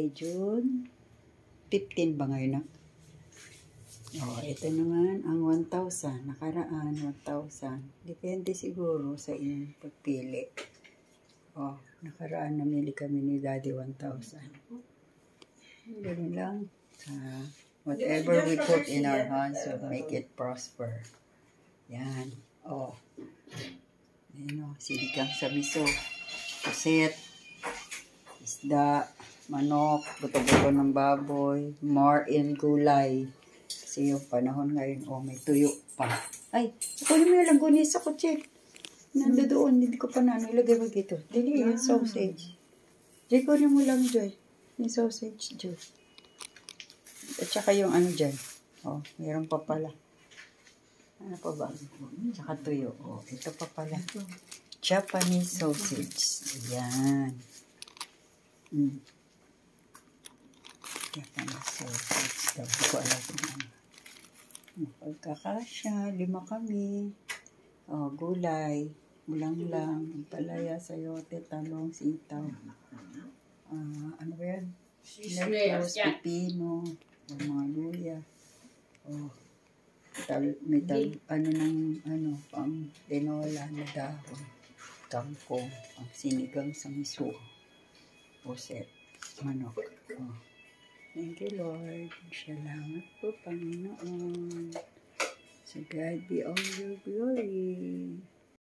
Today, June 15 ba ngayon na? Ito naman ang 1,000. Nakaraan, 1,000. Depende siguro sa inyong pagpili. Nakaraan namili kami ni Daddy 1,000. Ganun lang. Whatever we put in our hands will make it prosper. Yan. Sinigang sa miso. Puset. Isda. Manok. Buto-buto ng baboy. More in gulay. Kasi yung panahon ngayon, may tuyo pa. Ay, kunin mo yung langgonis sa kutsi. Nando doon, hindi ko pa ilagay mo dito. Dili, yung sausage. Joy, kunin mo lang, Joy. Yung sausage, Joy. At saka yung dyan. Mayroon pa pala. Ano pa ba? Tsaka tuyo. Ito pa pala. Japanese sausage. Ayan. Japanese sausage. Hindi ko alam kung ano. Pagkakasya, 5 kami. Gulay. Ulang lang. Palaya, sayote, talong, sitaw. Ano ba yan? Lettuce, pipino. Mga luya. Pang tinola na dahon. Kangkong. Pang sinigang sa miso. Puset. Manok. Thank you, Lord. Salamat po, Panginoon. So God be all your glory.